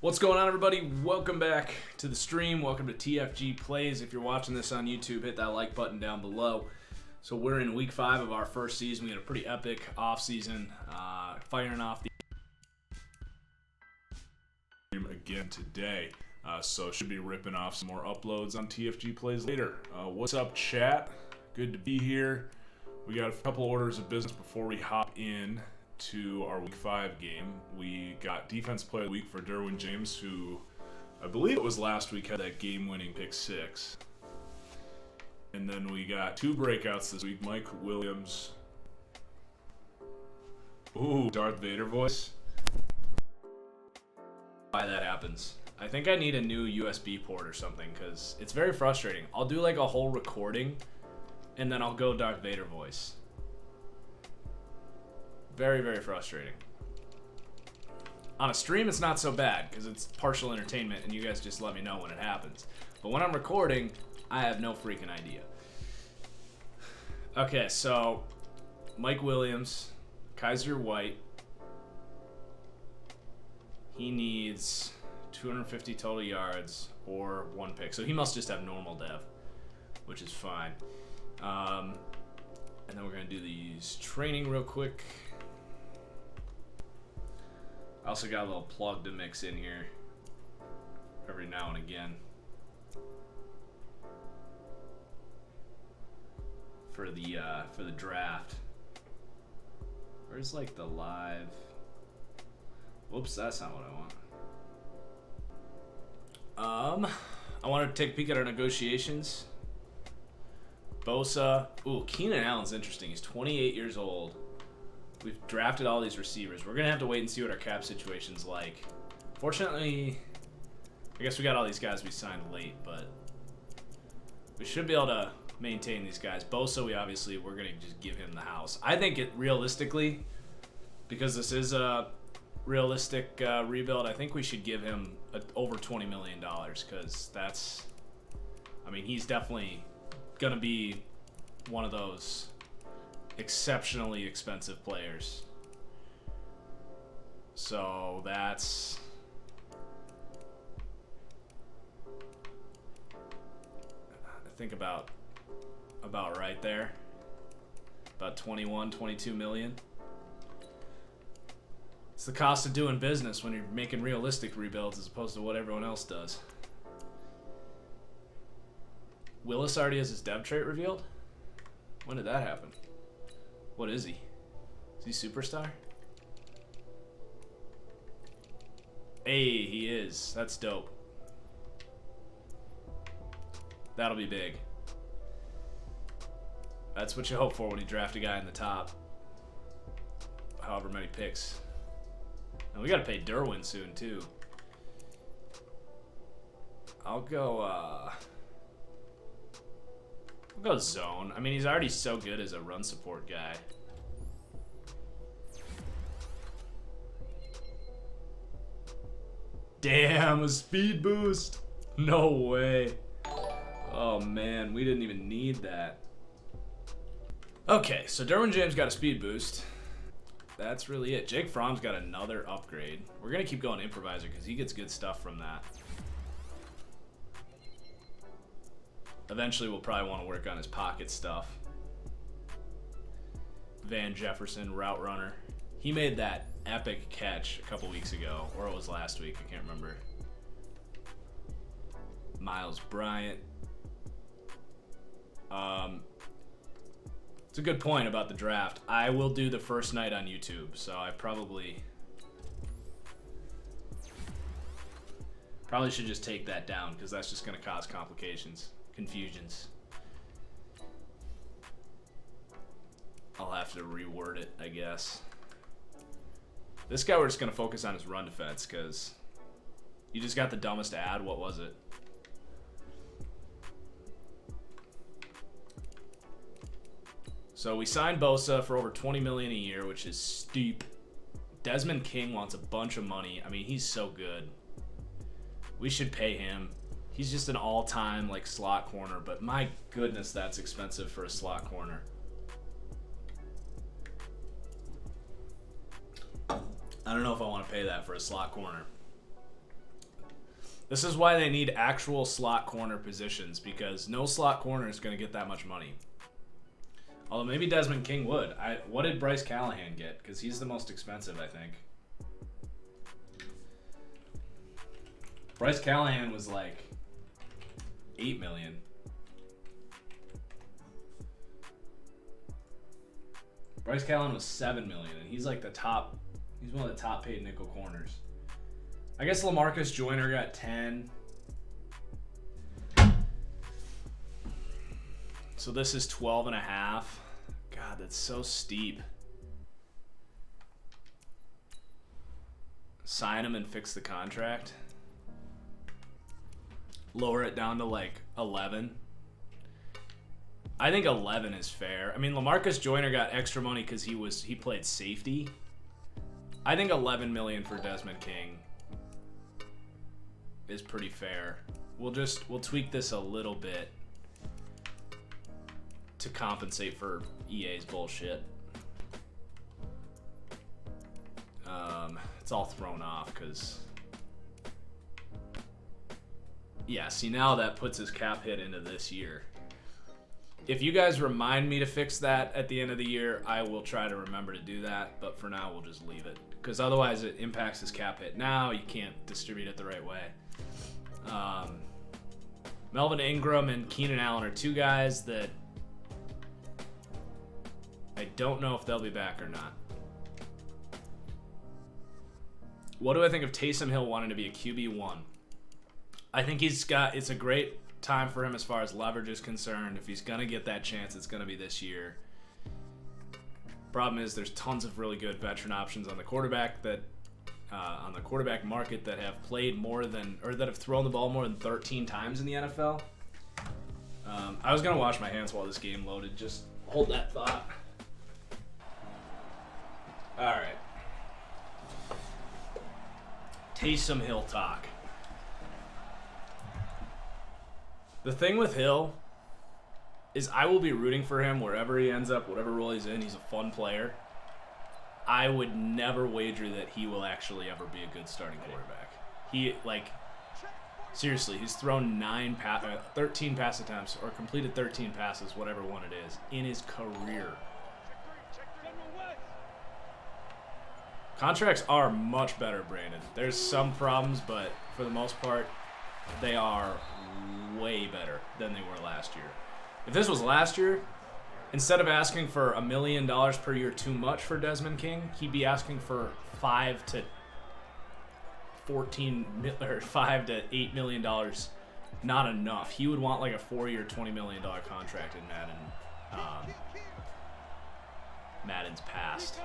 What's going on, everybody? Welcome back to the stream. Welcome to TFG Plays. If you're watching this on YouTube, hit that like button down below. So we're in week 5 of our first season. We had a pretty epic off season, firing off the again today. So should be ripping off some more uploads on TFG Plays later. What's up, chat? Good to be here. We got a couple orders of business before we hop in to our week 5 game. We got defense player of the week for Derwin James, who I believe it was last week had that game-winning pick 6. And then we got 2 breakouts this week. Mike Williams. Ooh, Darth Vader voice. Why that happens. I think I need a new USB port or something, because it's very frustrating. I'll do like a whole recording and then I'll go Darth Vader voice. Very, very frustrating. On a stream, it's not so bad because it's partial entertainment and you guys just let me know when it happens. But when I'm recording, I have no freaking idea. Okay, so Mike Williams, Kaiser White. He needs 250 total yards or 1 pick. So he must just have normal dev, which is fine. And then we're going to do these training real quick. I also got a little plug to mix in here every now and again for the draft. Where's like the live? Whoops, that's not what I want. I want to take a peek at our negotiations. Bosa. Ooh, Keenan Allen's interesting. He's 28 years old. We've drafted all these receivers. We're going to have to wait and see what our cap situation's like. Fortunately, I guess we got all these guys we signed late, but we should be able to maintain these guys. Bosa, we're going to just give him the house. I think it realistically, because this is a realistic rebuild, I think we should give him over $20 million because that's, I mean, he's definitely going to be one of those exceptionally expensive players. So that's I think about right there. About 22 million. It's the cost of doing business when you're making realistic rebuilds as opposed to what everyone else does. Willis already has his dev trait revealed? When did that happen? What is he? Is he superstar? Hey, he is. That's dope. That'll be big. That's what you hope for when you draft a guy in the top. However many picks. And we gotta pay Derwin soon too. I'll go zone. I mean, he's already so good as a run support guy. Damn, a speed boost. No way. Oh man, we didn't even need that. Okay, so Derwin James got a speed boost. That's really it. Jake Fromm's got another upgrade. We're gonna keep going improviser because he gets good stuff from that. Eventually, we'll probably want to work on his pocket stuff. Van Jefferson, route runner. He made that epic catch a couple weeks ago, or it was last week. I can't remember. Miles Bryant. It's a good point about the draft. I will do the first night on YouTube, so I probably should just take that down because that's just going to cause complications. Confusions. I'll have to reword it, I guess. This guy we're just going to focus on his run defense because you just got the dumbest ad. What was it? So we signed Bosa for over $20 million a year, which is steep. Desmond King wants a bunch of money. I mean, he's so good. We should pay him. He's just an all-time like slot corner, but my goodness, that's expensive for a slot corner. I don't know if I want to pay that for a slot corner. This is why they need actual slot corner positions, because no slot corner is going to get that much money. Although maybe Desmond King would. What did Bryce Callahan get? Because he's the most expensive, I think. Bryce Callahan was like $8 million. Bryce Callahan was $7 million, and he's like the top. He's one of the top paid nickel corners. I guess LaMarcus Joyner got 10. So this is 12 and a half. God, that's so steep. Sign him and fix the contract. Lower it down to like 11. I think 11 is fair. I mean, LaMarcus Joyner got extra money because he played safety. I think 11 million for Desmond King is pretty fair. We'll tweak this a little bit to compensate for EA's bullshit. It's all thrown off because, yeah, see, now that puts his cap hit into this year. If you guys remind me to fix that at the end of the year, I will try to remember to do that, but for now we'll just leave it because otherwise it impacts his cap hit. Now you can't distribute it the right way. Melvin Ingram and Keenan Allen are two guys that I don't know if they'll be back or not. What do I think of Taysom Hill wanting to be a QB1? I think it's a great time for him as far as leverage is concerned. If he's going to get that chance, it's going to be this year. Problem is there's tons of really good veteran options on the quarterback market that have played more than, or that have thrown the ball more than 13 times in the NFL. I was going to wash my hands while this game loaded. Just hold that thought. All right. Taysom Hill talk. The thing with Hill is I will be rooting for him wherever he ends up, whatever role he's in. He's a fun player. I would never wager that he will actually ever be a good starting quarterback. Seriously, he's thrown 13 pass attempts or completed 13 passes, whatever one it is, in his career. Contracts are much better, Brandon. There's some problems, but for the most part, they are way better than they were last year. If this was last year, instead of asking for $1 million per year too much for Desmond King, he'd be asking for $5 to $8 million. Not enough. He would want like a 4-year, $20 million contract in Madden's past.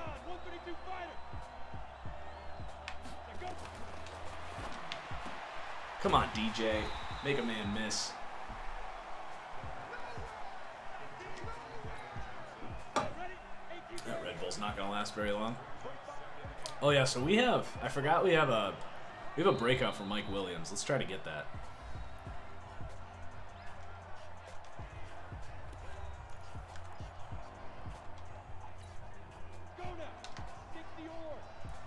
Come on, DJ. Make a man miss. That Red Bull's not gonna last very long. Oh yeah, so we have a breakout for Mike Williams. Let's try to get that.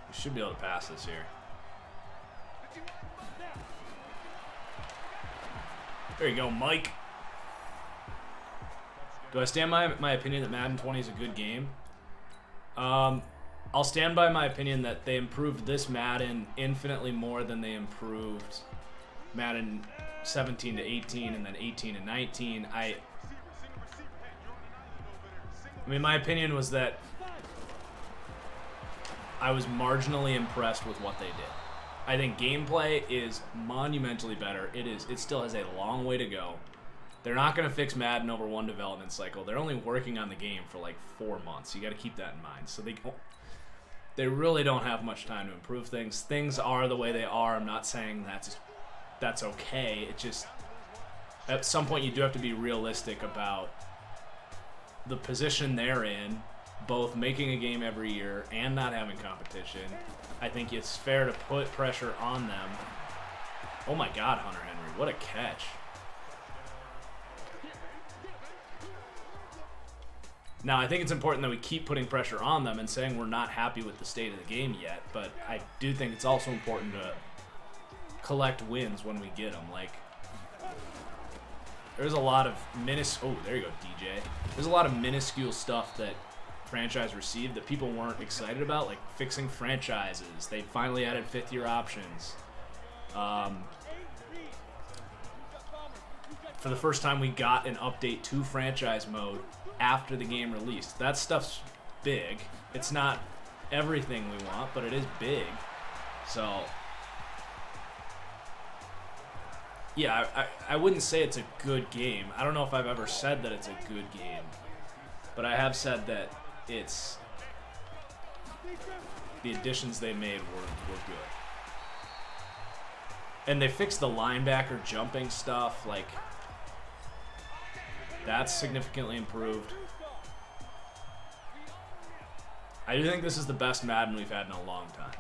We should be able to pass this here. There you go, Mike. Do I stand by my opinion that Madden 20 is a good game? I'll stand by my opinion that they improved this Madden infinitely more than they improved Madden 17 to 18 and then 18 and 19. I mean, my opinion was that I was marginally impressed with what they did. I think gameplay is monumentally better. It still has a long way to go. They're not going to fix Madden over one development cycle. They're only working on the game for like 4 months. You got to keep that in mind. So they really don't have much time to improve things. Things are the way they are. I'm not saying that's okay. It just, at some point you do have to be realistic about the position they're in, both making a game every year and not having competition. I think it's fair to put pressure on them. Oh my God, Hunter Henry, what a catch. Now, I think it's important that we keep putting pressure on them and saying we're not happy with the state of the game yet, but I do think it's also important to collect wins when we get them. Like, there's a lot of oh, there you go, DJ. There's a lot of minuscule stuff that franchise received that people weren't excited about, like fixing franchises. They finally added 5th-year options. For the first time, we got an update to franchise mode after the game released. That stuff's big. It's not everything we want, but it is big. So, yeah, I wouldn't say it's a good game. I don't know if I've ever said that it's a good game, but I have said that it's the additions they made were good. And they fixed the linebacker jumping stuff, like that's significantly improved. I do think this is the best Madden we've had in a long time.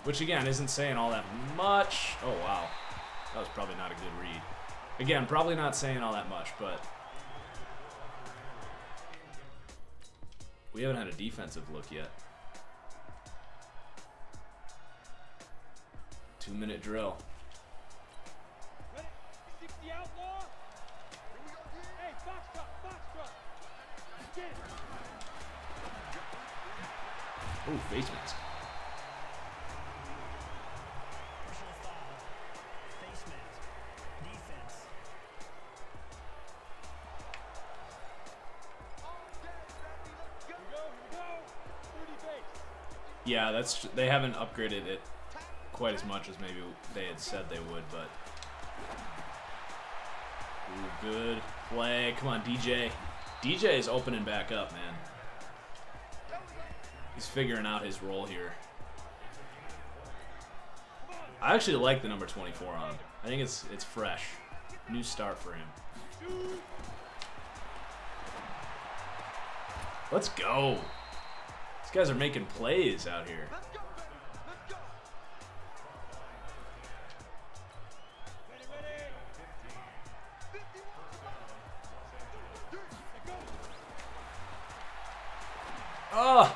Which again isn't saying all that much. Oh wow. That was probably not a good read. Again, probably not saying all that much, but we haven't had a defensive look yet. 2-minute drill. Oh, face mask. Yeah, they haven't upgraded it quite as much as maybe they had said they would, but ooh, good play. Come on, DJ. DJ is opening back up, man. He's figuring out his role here. I actually like the number 24 on him. I think it's fresh. New start for him. Let's go. These guys are making plays out here. Oh!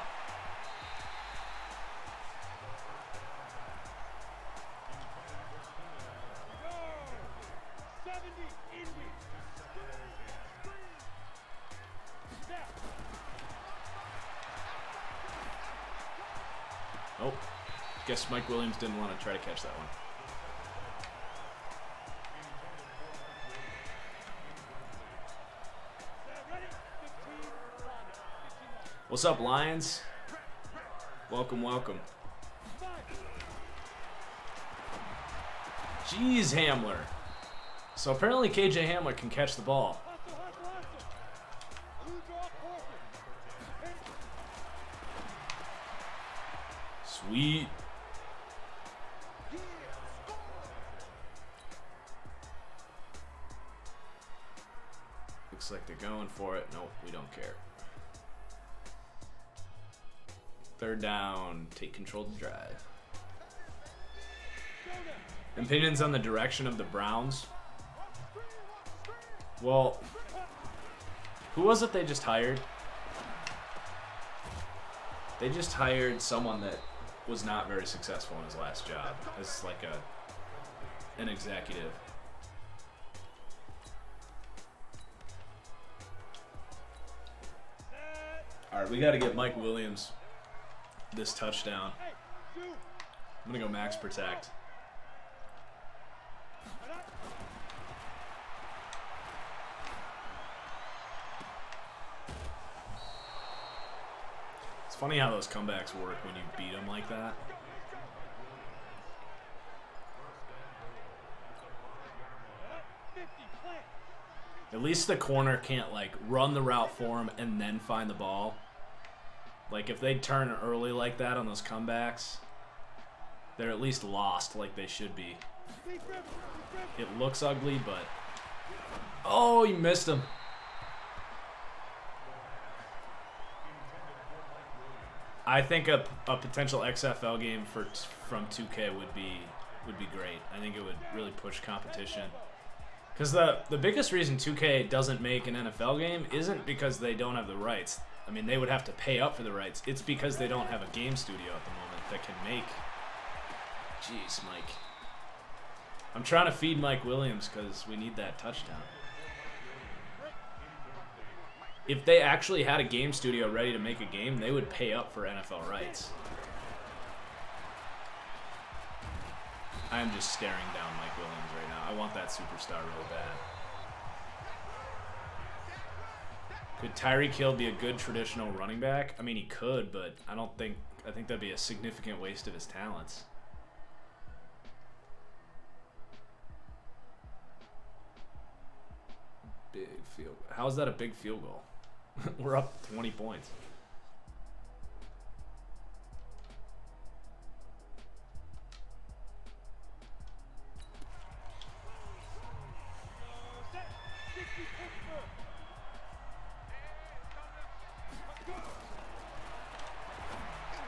Oh, guess Mike Williams didn't want to try to catch that one. What's up, Lions? Welcome, welcome. Jeez, Hamler. So apparently KJ Hamler can catch the ball. Sweet. Looks like they're going for it. Nope, we don't care. 3rd down. Take control of the drive. Opinions on the direction of the Browns? Well, who was it they just hired? They just hired someone that was not very successful in his last job as like an executive. All right, we got to get Mike Williams this touchdown. I'm gonna go max protect. It's funny how those comebacks work when you beat them like that. At least the corner can't like run the route for him and then find the ball. Like if they turn early like that on those comebacks, they're at least lost like they should be. It looks ugly, but oh, you missed him. I think a potential XFL game from 2K would be great. I think it would really push competition. Because the biggest reason 2K doesn't make an NFL game isn't because they don't have the rights. I mean, they would have to pay up for the rights. It's because they don't have a game studio at the moment that can make... Jeez, Mike. I'm trying to feed Mike Williams because we need that touchdown. If they actually had a game studio ready to make a game, they would pay up for NFL rights. I'm just staring down Mike Williams right now. I want that superstar really bad. Could Tyreek Hill be a good traditional running back? I mean, he could, but I think that'd be a significant waste of his talents. Big field. How is that a big field goal? We're up 20 points.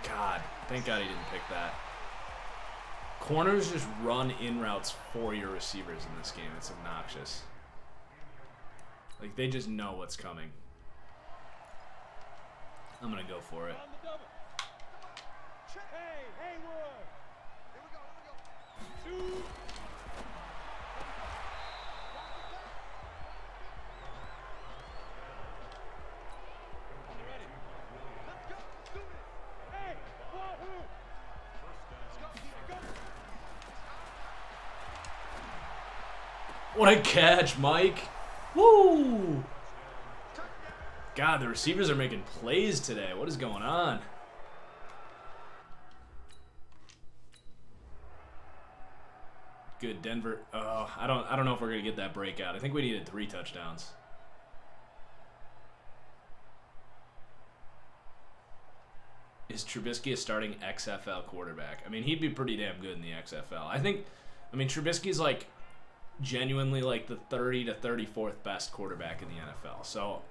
God, thank God he didn't pick that. Corners just run in routes for your receivers in this game. It's obnoxious. Like, they just know what's coming. I'm going to go for it. What a catch, Mike. Woo! God, the receivers are making plays today. What is going on? Good, Denver. Oh, I don't know if we're gonna get that breakout. I think we needed 3 touchdowns. Is Trubisky a starting XFL quarterback? I mean, he'd be pretty damn good in the XFL. I mean, Trubisky's like genuinely like the 30 to 34th best quarterback in the NFL. So,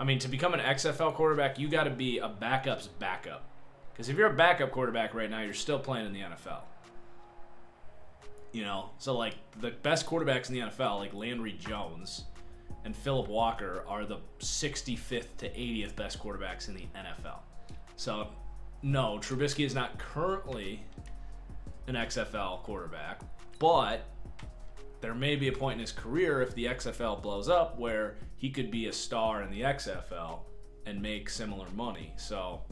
I mean, to become an XFL quarterback, you got to be a backup's backup. Because if you're a backup quarterback right now, you're still playing in the NFL. You know, so like the best quarterbacks in the NFL, like Landry Jones and Phillip Walker, are the 65th to 80th best quarterbacks in the NFL. So, no, Trubisky is not currently an XFL quarterback, but there may be a point in his career if the XFL blows up where he could be a star in the XFL and make similar money. So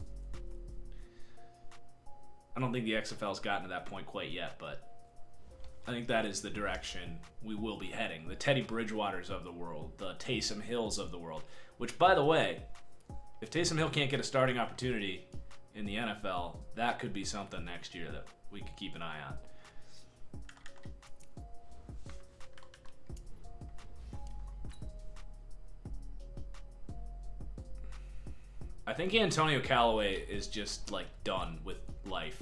I don't think the XFL's gotten to that point quite yet, but I think that is the direction we will be heading. The Teddy Bridgewaters of the world, the Taysom Hills of the world, which, by the way, if Taysom Hill can't get a starting opportunity in the NFL, that could be something next year that we could keep an eye on. I think Antonio Callaway is just, like, done with life.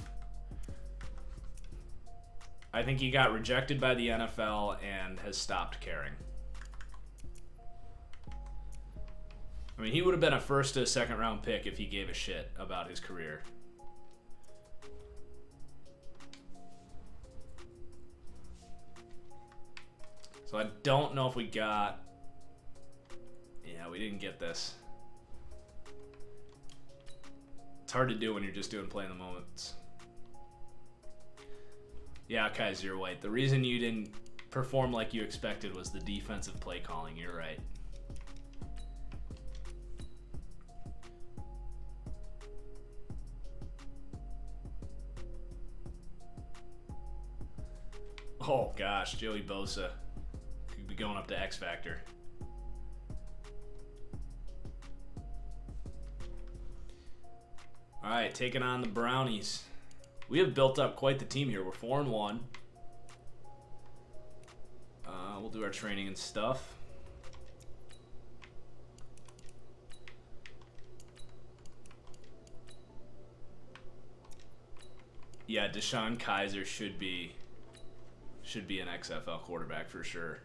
I think he got rejected by the NFL and has stopped caring. I mean, he would have been a first to second round pick if he gave a shit about his career. So I don't know if we got... Yeah, we didn't get this. It's hard to do when you're just doing play in the moments. Yeah, Kaiser White. The reason you didn't perform like you expected was the defensive play calling. You're right. Oh gosh, Joey Bosa could be going up to X Factor. All right, taking on the Brownies. We have built up quite the team here. We're 4-1. We'll do our training and stuff. Yeah, Deshaun Kaiser should be an XFL quarterback for sure.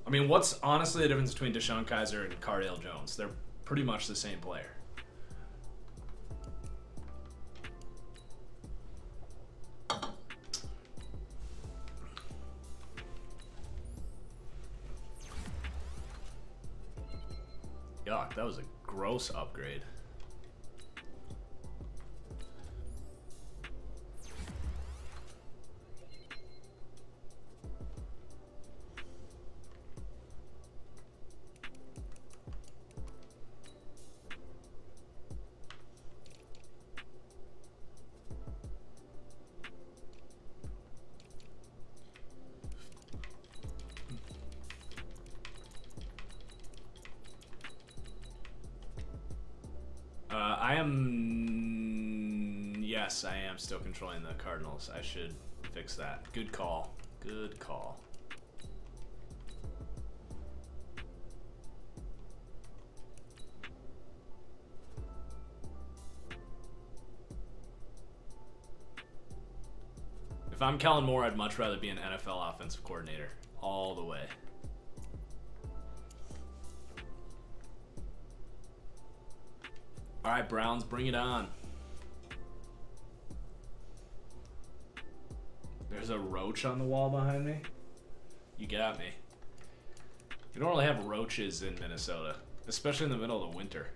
I mean, what's honestly the difference between Deshaun Kaiser and Cardale Jones? They're pretty much the same player. that was a gross upgrade. Yes, I am still controlling the Cardinals. I should fix that. Good call. Good call. If I'm Kellen Moore, I'd much rather be an NFL offensive coordinator. All the way. All right, Browns, bring it on. There's a roach on the wall behind me. You got me. We don't really have roaches in Minnesota, especially in the middle of the winter.